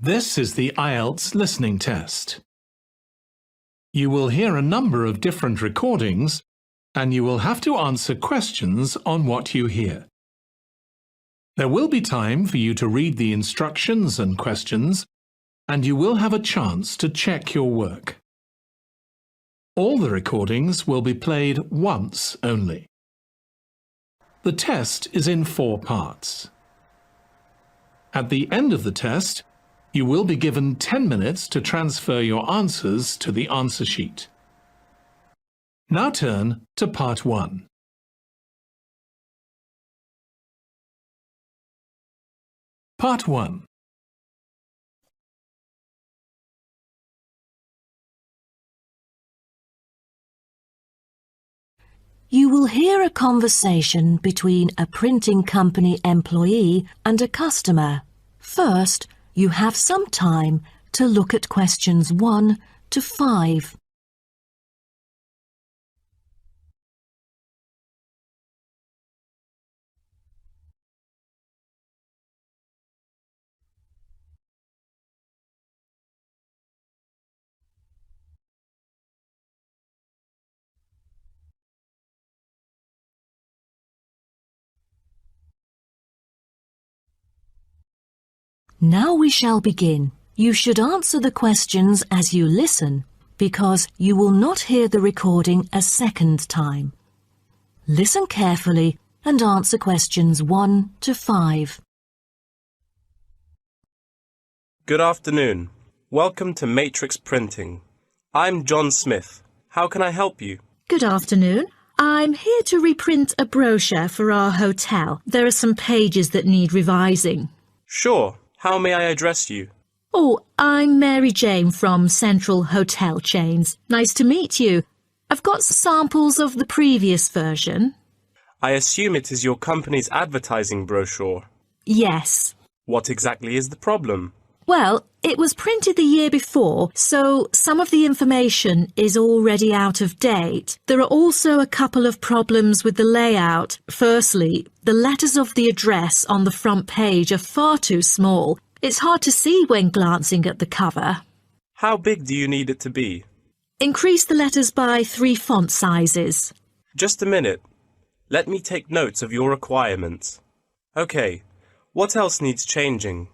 This is the Ielts listening test. You will hear a number of different recordings, and you will have to answer questions on what you hear. There will be time for you to read the instructions and questions, and you will have a chance to check your work. All the recordings will be played once only. The test is in 4 parts. At the end of the test, you will be given 10 minutes to transfer your answers to the answer sheet. Now turn to Part 1. Part 1. You will hear a conversation between a printing company employee and a customer. First, you have some time to look at questions 1 to 5. Now we shall begin. You should answer the questions as you listen, because you will not hear the recording a second time. Listen carefully and answer questions 1 to 5. Good afternoon. Welcome to Matrix Printing. I'm John Smith. How can I help you? Good afternoon. I'm here to reprint a brochure for our hotel. There are some pages that need revising. Sure. How may I address you? Oh, I'm Mary Jane from Central Hotel Chains. Nice to meet you. I've got samples of the previous version. I assume it is your company's advertising brochure. Yes. What exactly is the problem? Well, it was printed the year before, so some of the information is already out of date. There are also a couple of problems with the layout. Firstly, the letters of the address on the front page are far too small. It's hard to see when glancing at the cover. How big do you need it to be? Increase the letters by 3 font sizes. Just a minute. Let me take notes of your requirements. Okay, what else needs changing?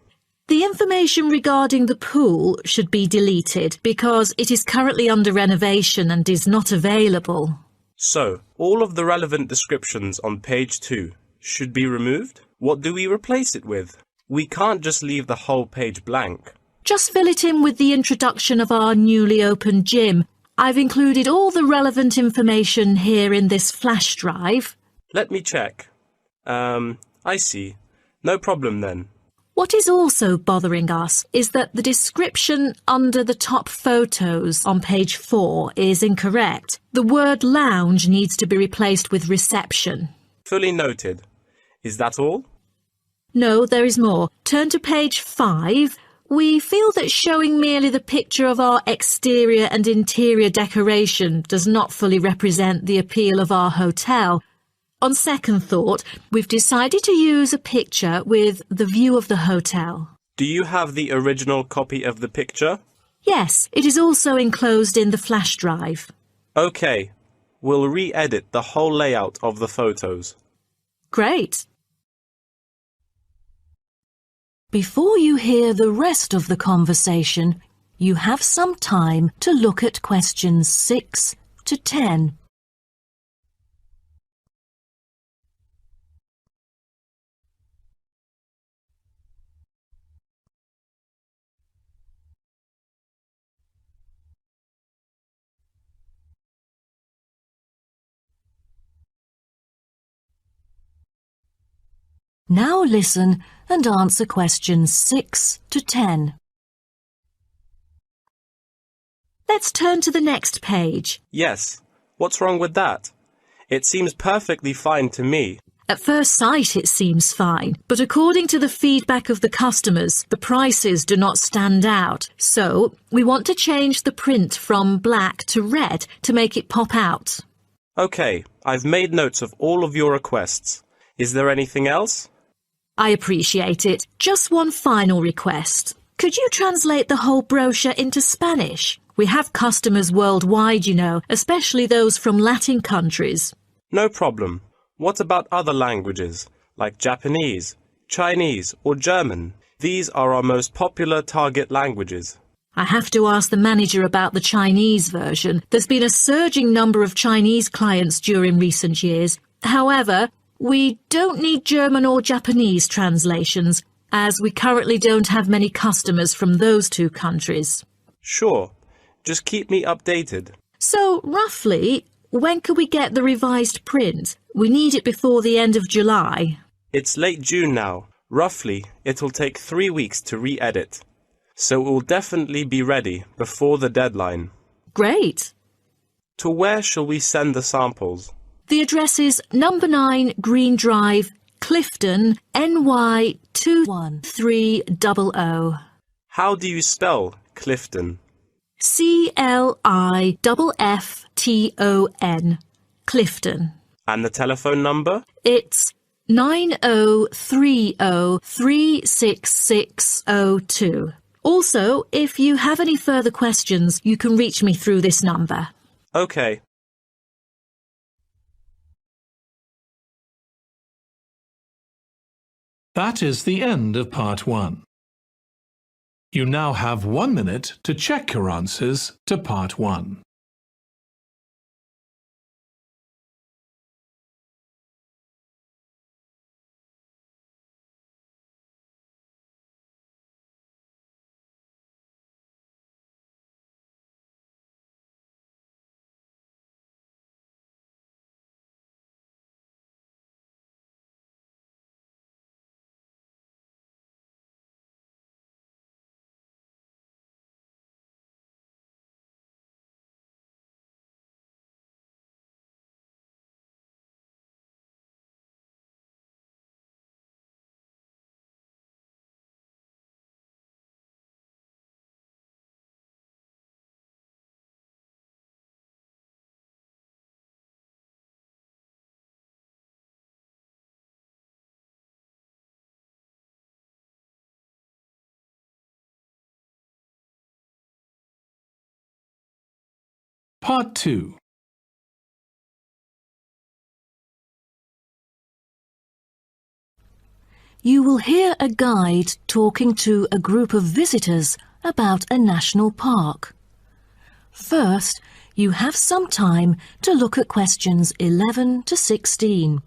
The information regarding the pool should be deleted because it is currently under renovation and is not available. So, all of the relevant descriptions on page 2 should be removed? What do we replace it with? We can't just leave the whole page blank. Just fill it in with the introduction of our newly opened gym. I've included all the relevant information here in this flash drive. Let me check. I see. No problem then. What is also bothering us is that the description under the top photos on page 4 is incorrect. The word lounge needs to be replaced with reception. Fully noted. Is that all? No, there is more. Turn to page 5. We feel that showing merely the picture of our exterior and interior decoration does not fully represent the appeal of our hotel. On second thought, we've decided to use a picture with the view of the hotel. Do you have the original copy of the picture? Yes, it is also enclosed in the flash drive. Okay, we'll re-edit the whole layout of the photos. Great. Before you hear the rest of the conversation, you have some time to look at questions 6 to 10. Now listen and answer questions 6 to 10. Let's turn to the next page. Yes. What's wrong with that? It seems perfectly fine to me. At first sight it seems fine, but according to the feedback of the customers, the prices do not stand out. So, we want to change the print from black to red to make it pop out. Okay, I've made notes of all of your requests. Is there anything else? I appreciate it. Just one final request. Could you translate the whole brochure into Spanish? We have customers worldwide, you know, especially those from Latin countries. No problem. What about other languages, like Japanese, Chinese, or German? These are our most popular target languages. I have to ask the manager about the Chinese version. There's been a surging number of Chinese clients during recent years. However, we don't need German or Japanese translations, as we currently don't have many customers from those two countries. Sure. Just keep me updated. So, roughly, when could we get the revised print? We need it before the end of July. It's late June now. Roughly, it'll take 3 weeks to re-edit. So it will definitely be ready before the deadline. Great. To where shall we send the samples? The address is number 9 Green Drive, Clifton, NY 21300. How do you spell Clifton? CLIFFTON, Clifton. And the telephone number? It's 9030366602. Also, if you have any further questions, you can reach me through this number. Okay. That is the end of part 1. You now have 1 minute to check your answers to part 1. Part 2. You will hear a guide talking to a group of visitors about a national park. First, you have some time to look at questions 11 to 16.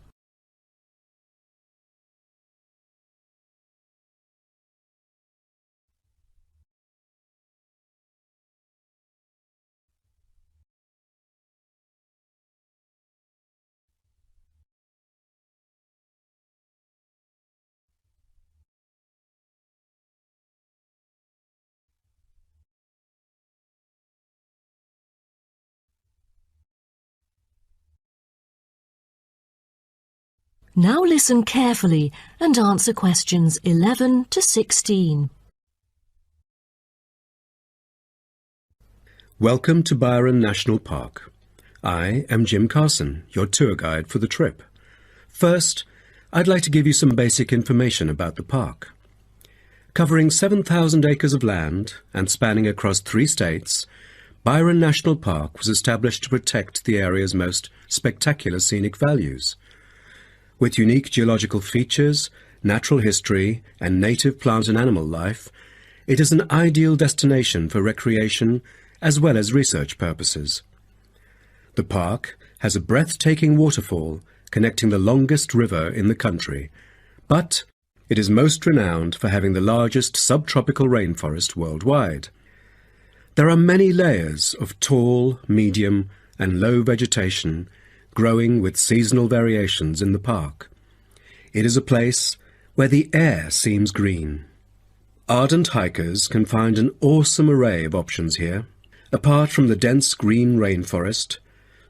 Now listen carefully and answer questions 11 to 16. Welcome to Byron National Park. I am Jim Carson, your tour guide for the trip. First, I'd like to give you some basic information about the park. Covering 7,000 acres of land and spanning across 3 states, Byron National Park was established to protect the area's most spectacular scenic values. With unique geological features, natural history, and native plant and animal life, it is an ideal destination for recreation as well as research purposes. The park has a breathtaking waterfall connecting the longest river in the country, but it is most renowned for having the largest subtropical rainforest worldwide. There are many layers of tall, medium, and low vegetation growing with seasonal variations in the park. It is a place where the air seems green. Ardent hikers can find an awesome array of options here. Apart from the dense green rainforest,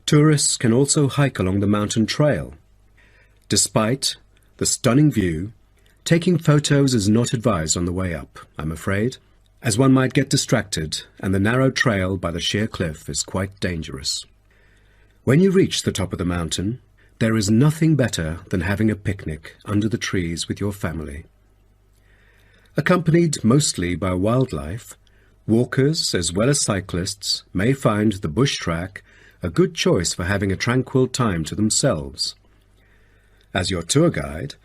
tourists can also hike along the mountain trail. Despite the stunning view, taking photos is not advised on the way up, I'm afraid, as one might get distracted and the narrow trail by the sheer cliff is quite dangerous. When you reach the top of the mountain, there is nothing better than having a picnic under the trees with your family. Accompanied mostly by wildlife, walkers as well as cyclists may find the bush track a good choice for having a tranquil time to themselves. As your tour guide,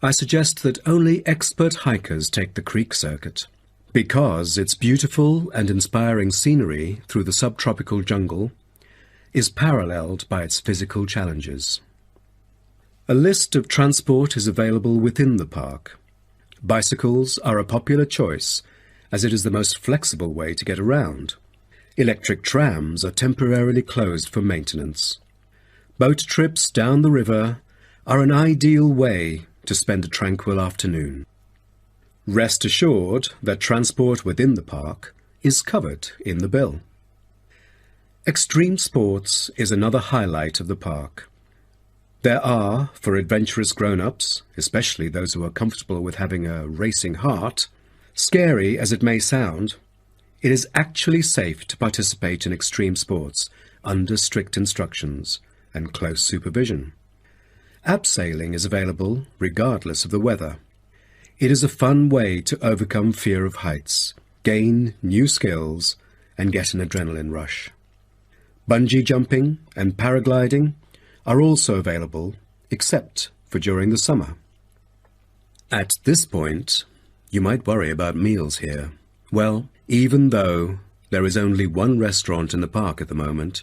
I suggest that only expert hikers take the creek circuit, because its beautiful and inspiring scenery through the subtropical jungle is paralleled by its physical challenges. A list of transport is available within the park. Bicycles are a popular choice, as it is the most flexible way to get around. Electric trams are temporarily closed for maintenance. Boat trips down the river are an ideal way to spend a tranquil afternoon. Rest assured that transport within the park is covered in the bill. Extreme sports is another highlight of the park. There are, for adventurous grown-ups, especially those who are comfortable with having a racing heart, scary as it may sound, it is actually safe to participate in extreme sports under strict instructions and close supervision. Abseiling is available regardless of the weather. It is a fun way to overcome fear of heights, gain new skills, and get an adrenaline rush. Bungee jumping and paragliding are also available, except for during the summer. At this point, you might worry about meals here. Well, even though there is only one restaurant in the park at the moment,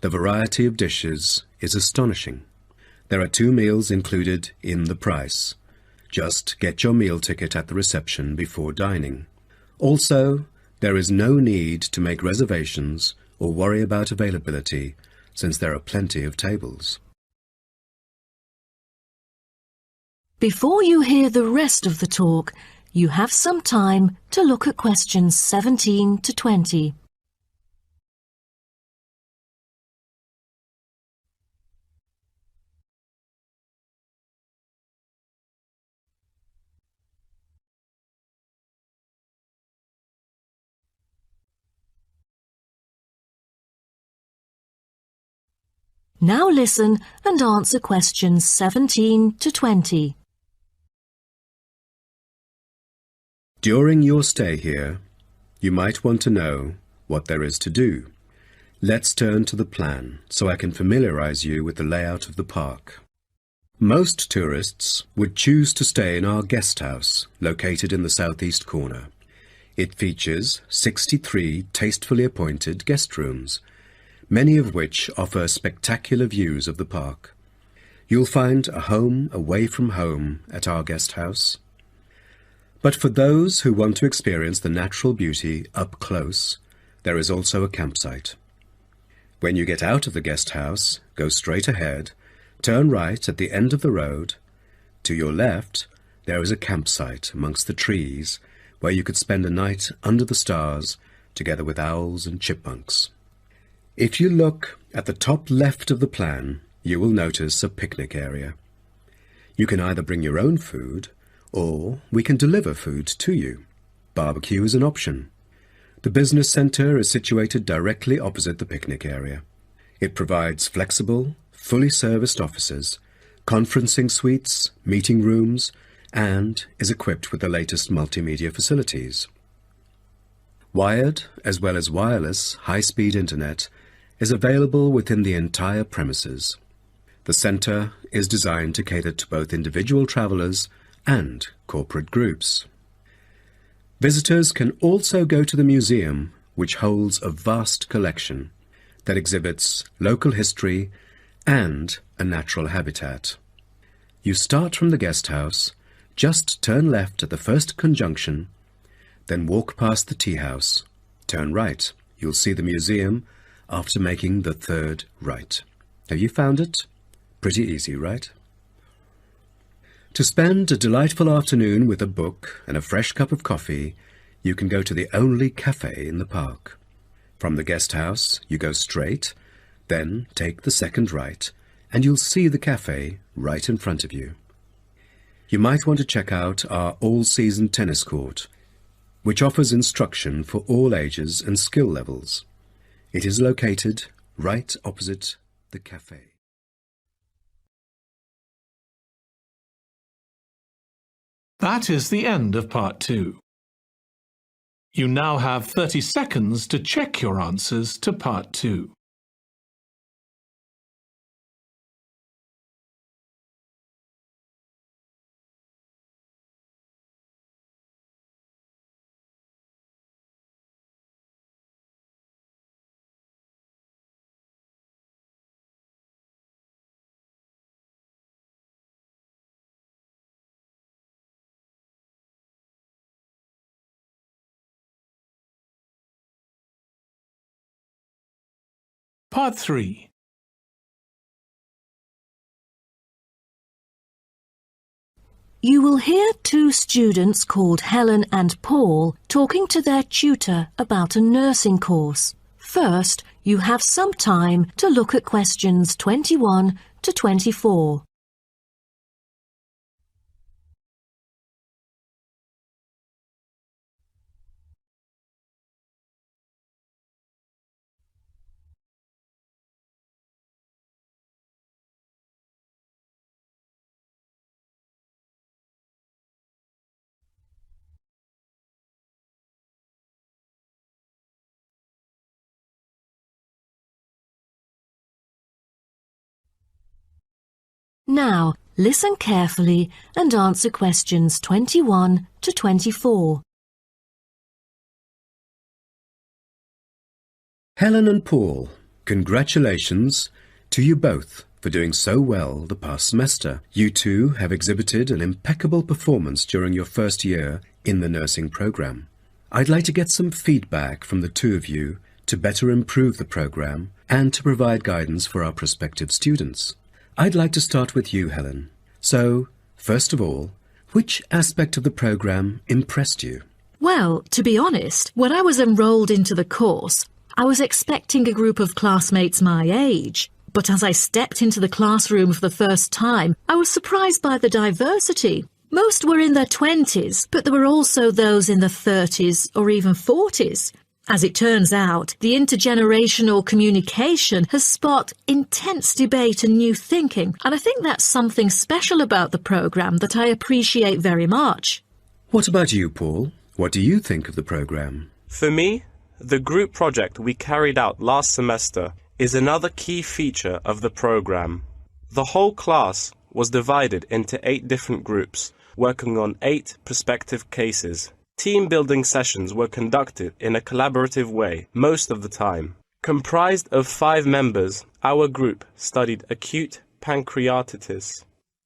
the variety of dishes is astonishing. There are 2 meals included in the price. Just get your meal ticket at the reception before dining. Also, there is no need to make reservations or worry about availability, since there are plenty of tables. Before you hear the rest of the talk, you have some time to look at questions 17 to 20. Now listen and answer questions 17 to 20. During your stay here, you might want to know what there is to do. Let's turn to the plan so I can familiarize you with the layout of the park. Most tourists would choose to stay in our guest house, located in the southeast corner. It features 63 tastefully appointed guest rooms, many of which offer spectacular views of the park. You'll find a home away from home at our guest house. But for those who want to experience the natural beauty up close, there is also a campsite. When you get out of the guest house, go straight ahead, turn right at the end of the road. To your left, there is a campsite amongst the trees where you could spend a night under the stars together with owls and chipmunks. If you look at the top left of the plan, you will notice a picnic area. You can either bring your own food, or we can deliver food to you. Barbecue is an option. The business centre is situated directly opposite the picnic area. It provides flexible, fully serviced offices, conferencing suites, meeting rooms, and is equipped with the latest multimedia facilities. Wired, as well as wireless, high-speed internet is available within the entire premises. The centre is designed to cater to both individual travellers and corporate groups. Visitors can also go to the museum, which holds a vast collection that exhibits local history and a natural habitat. You start from the guest house, just turn left at the first conjunction, then walk past the tea house. Turn right. You'll see the museum after making the third right. Have you found it? Pretty easy, right? To spend a delightful afternoon with a book and a fresh cup of coffee, you can go to the only cafe in the park. From the guest house, you go straight, then take the second right, and you'll see the cafe right in front of you. You might want to check out our all-season tennis court, which offers instruction for all ages and skill levels. It is located right opposite the cafe. That is the end of Part 2. You now have 30 seconds to check your answers to Part 2. Part 3. You will hear two students called Helen and Paul talking to their tutor about a nursing course. First, you have some time to look at questions 21 to 24. Now, listen carefully and answer questions 21 to 24. Helen and Paul, congratulations to you both for doing so well the past semester. You two have exhibited an impeccable performance during your first year in the nursing program. I'd like to get some feedback from the two of you to better improve the program and to provide guidance for our prospective students. I'd like to start with you, Helen. So, first of all, which aspect of the program impressed you? Well, to be honest, when I was enrolled into the course, I was expecting a group of classmates my age. But as I stepped into the classroom for the first time, I was surprised by the diversity. Most were in their 20s, but there were also those in their 30s or even 40s. As it turns out, the intergenerational communication has sparked intense debate and new thinking, and I think that's something special about the programme that I appreciate very much. What about you, Paul? What do you think of the program? For me, the group project we carried out last semester is another key feature of the program. The whole class was divided into 8 different groups, working on 8 prospective cases. Team-building sessions were conducted in a collaborative way most of the time. Comprised of 5 members, our group studied acute pancreatitis.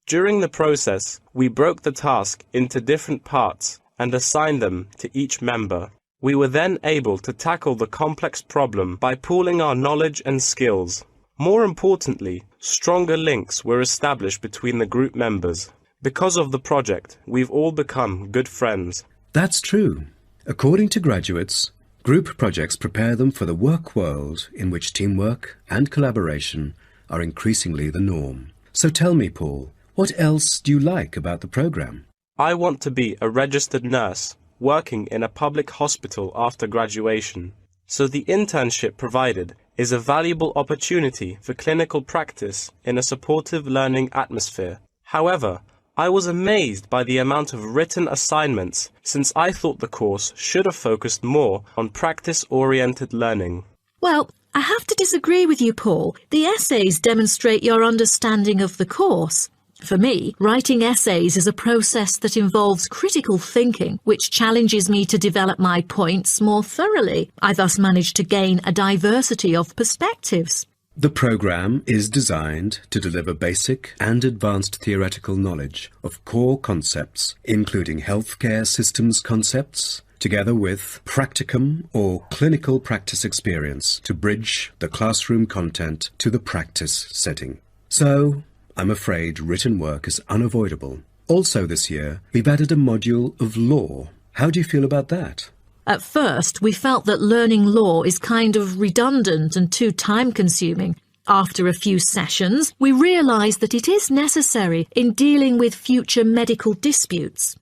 During the process, we broke the task into different parts and assigned them to each member. We were then able to tackle the complex problem by pooling our knowledge and skills. More importantly, stronger links were established between the group members. Because of the project, we've all become good friends. That's true. According to graduates, group projects prepare them for the work world in which teamwork and collaboration are increasingly the norm. So tell me, Paul, what else do you like about the program? I want to be a registered nurse working in a public hospital after graduation. So the internship provided is a valuable opportunity for clinical practice in a supportive learning atmosphere. However, I was amazed by the amount of written assignments, since I thought the course should have focused more on practice-oriented learning. Well, I have to disagree with you, Paul. The essays demonstrate your understanding of the course. For me, writing essays is a process that involves critical thinking, which challenges me to develop my points more thoroughly. I thus managed to gain a diversity of perspectives. The program is designed to deliver basic and advanced theoretical knowledge of core concepts, including healthcare systems concepts, together with practicum or clinical practice experience to bridge the classroom content to the practice setting. So, I'm afraid written work is unavoidable. Also this year, we've added a module of law. How do you feel about that? At first, we felt that learning law is kind of redundant and too time-consuming. After a few sessions, we realised that it is necessary in dealing with future medical disputes.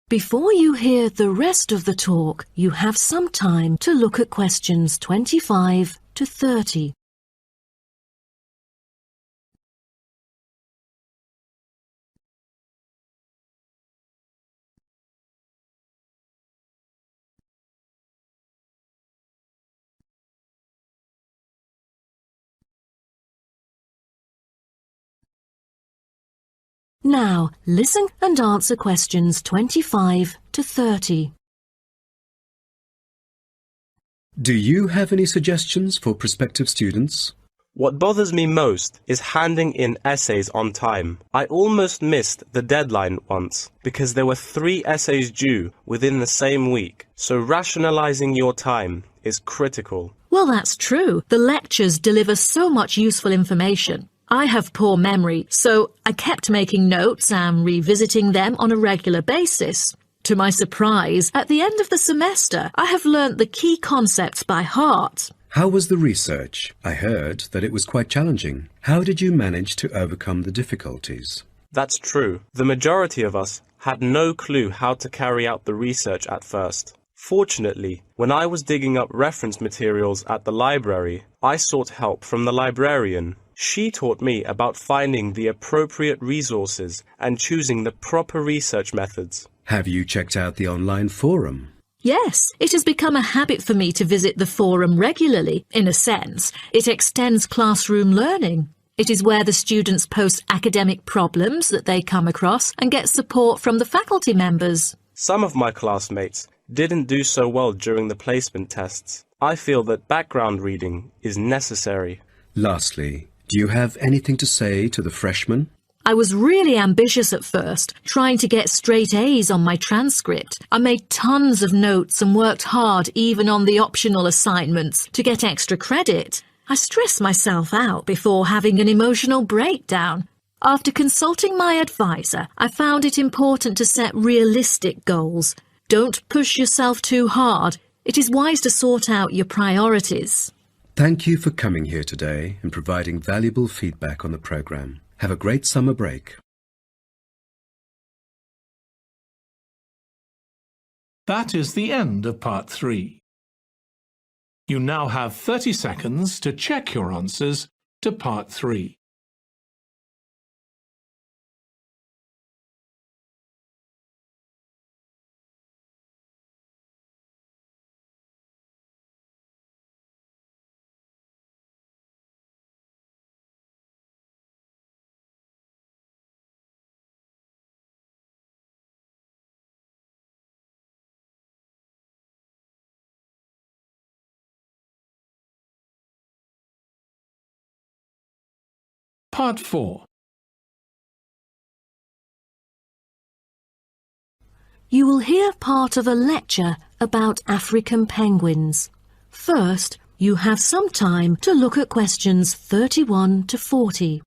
Before you hear the rest of the talk, you have some time to look at questions 25 to 30. Now, listen and answer questions 25 to 30. Do you have any suggestions for prospective students? What bothers me most is handing in essays on time. I almost missed the deadline once because there were 3 essays due within the same week, so rationalizing your time is critical. Well, that's true. The lectures deliver so much useful information. I have poor memory, so I kept making notes and revisiting them on a regular basis. To my surprise, at the end of the semester, I have learnt the key concepts by heart. How was the research? I heard that it was quite challenging. How did you manage to overcome the difficulties? That's true. The majority of us had no clue how to carry out the research at first. Fortunately, when I was digging up reference materials at the library, I sought help from the librarian. She taught me about finding the appropriate resources and choosing the proper research methods. Have you checked out the online forum? Yes, it has become a habit for me to visit the forum regularly. In a sense, it extends classroom learning. It is where the students post academic problems that they come across and get support from the faculty members. Some of my classmates didn't do so well during the placement tests. I feel that background reading is necessary. Lastly, do you have anything to say to the freshmen? I was really ambitious at first, trying to get straight A's on my transcript. I made tons of notes and worked hard even on the optional assignments to get extra credit. I stressed myself out before having an emotional breakdown. After consulting my advisor, I found it important to set realistic goals. Don't push yourself too hard. It is wise to sort out your priorities. Thank you for coming here today and providing valuable feedback on the program. Have a great summer break. That is the end of Part 3. You now have 30 seconds to check your answers to Part 3. Part 4. You will hear part of a lecture about African penguins. First, you have some time to look at questions 31 to 40.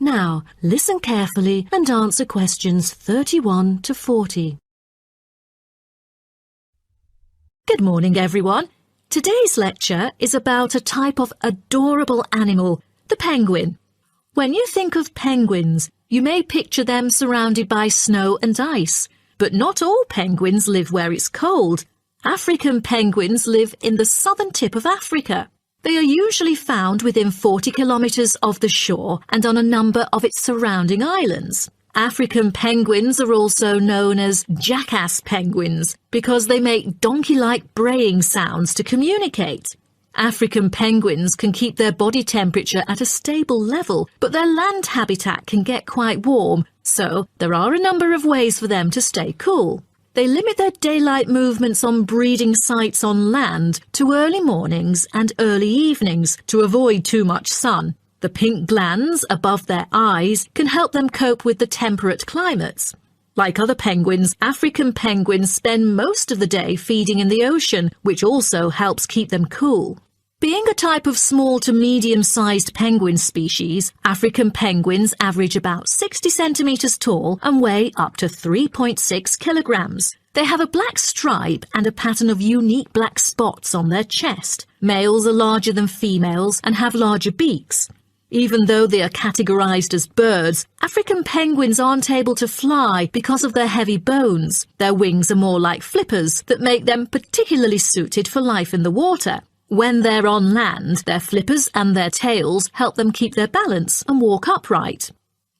Now, listen carefully and answer questions 31 to 40. Good morning, everyone. Today's lecture is about a type of adorable animal, the penguin. When you think of penguins, you may picture them surrounded by snow and ice. But not all penguins live where it's cold. African penguins live in the southern tip of Africa. They are usually found within 40 kilometres of the shore and on a number of its surrounding islands. African penguins are also known as jackass penguins because they make donkey-like braying sounds to communicate. African penguins can keep their body temperature at a stable level, but their land habitat can get quite warm, so there are a number of ways for them to stay cool. They limit their daylight movements on breeding sites on land to early mornings and early evenings to avoid too much sun. The pink glands above their eyes can help them cope with the temperate climates. Like other penguins, African penguins spend most of the day feeding in the ocean, which also helps keep them cool. Being a type of small to medium-sized penguin species, African penguins average about 60 centimetres tall and weigh up to 3.6 kilograms. They have a black stripe and a pattern of unique black spots on their chest. Males are larger than females and have larger beaks. Even though they are categorized as birds, African penguins aren't able to fly because of their heavy bones. Their wings are more like flippers that make them particularly suited for life in the water. When they're on land, their flippers and their tails help them keep their balance and walk upright.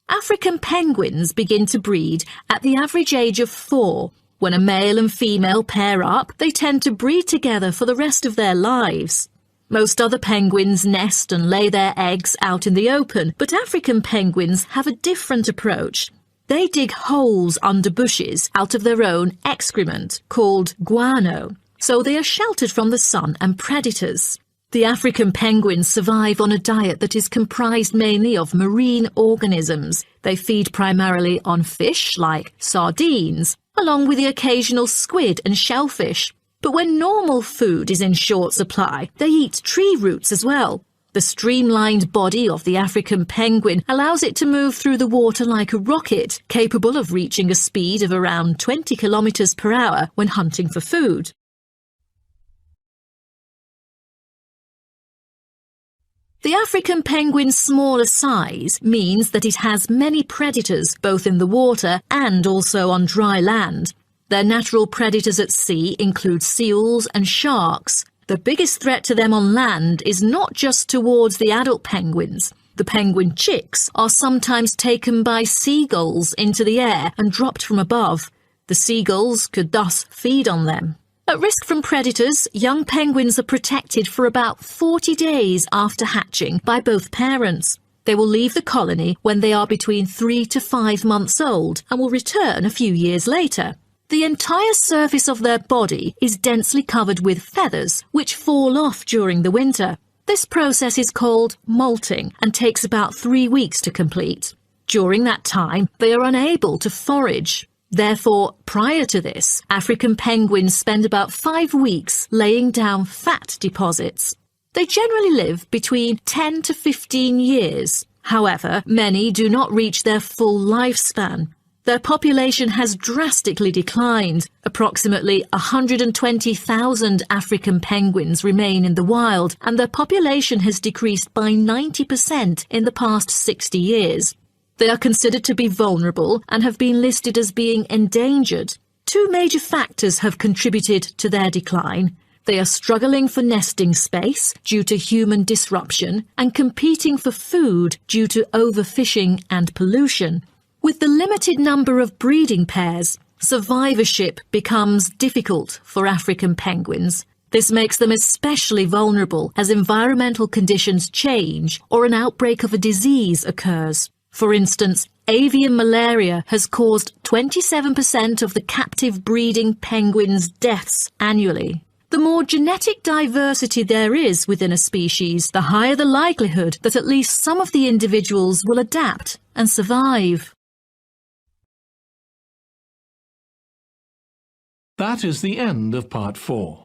African penguins begin to breed at the average age of 4. When a male and female pair up, they tend to breed together for the rest of their lives. Most other penguins nest and lay their eggs out in the open, but African penguins have a different approach. They dig holes under bushes out of their own excrement, called guano, so they are sheltered from the sun and predators. The African penguins survive on a diet that is comprised mainly of marine organisms. They feed primarily on fish like sardines, along with the occasional squid and shellfish. But when normal food is in short supply, they eat tree roots as well. The streamlined body of the African penguin allows it to move through the water like a rocket, capable of reaching a speed of around 20 kilometers per hour when hunting for food. The African penguin's smaller size means that it has many predators both in the water and also on dry land. Their natural predators at sea include seals and sharks. The biggest threat to them on land is not just towards the adult penguins. The penguin chicks are sometimes taken by seagulls into the air and dropped from above. The seagulls could thus feed on them. At risk from predators, young penguins are protected for about 40 days after hatching by both parents. They will leave the colony when they are between 3 to 5 months old and will return a few years later. The entire surface of their body is densely covered with feathers, which fall off during the winter. This process is called molting and takes about 3 weeks to complete. During that time, they are unable to forage. Therefore, prior to this, African penguins spend about 5 weeks laying down fat deposits. They generally live between 10 to 15 years. However, many do not reach their full lifespan. Their population has drastically declined. Approximately 120,000 African penguins remain in the wild, and their population has decreased by 90% in the past 60 years. They are considered to be vulnerable and have been listed as being endangered. 2 major factors have contributed to their decline. They are struggling for nesting space due to human disruption and competing for food due to overfishing and pollution. With the limited number of breeding pairs, survivorship becomes difficult for African penguins. This makes them especially vulnerable as environmental conditions change or an outbreak of a disease occurs. For instance, avian malaria has caused 27% of the captive breeding penguins' deaths annually. The more genetic diversity there is within a species, the higher the likelihood that at least some of the individuals will adapt and survive. That is the end of Part 4.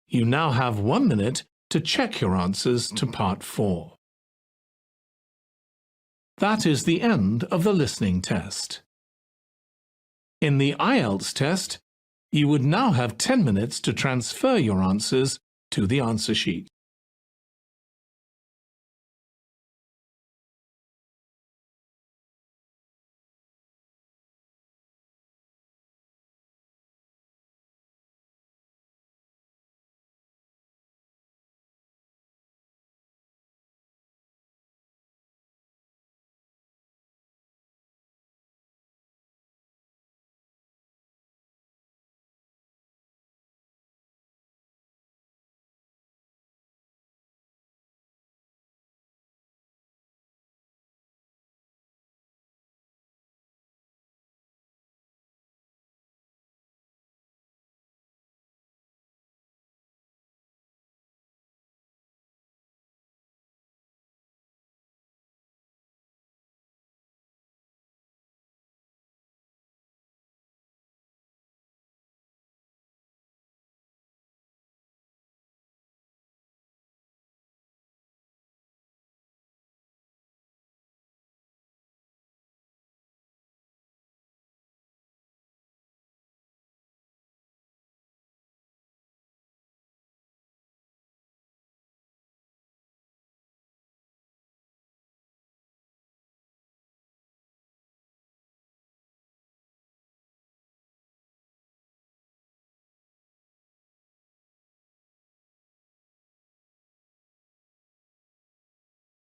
You now have 1 minute to check your answers to Part 4. That is the end of the listening test. In the Ielts test, you would now have 10 minutes to transfer your answers to the answer sheet.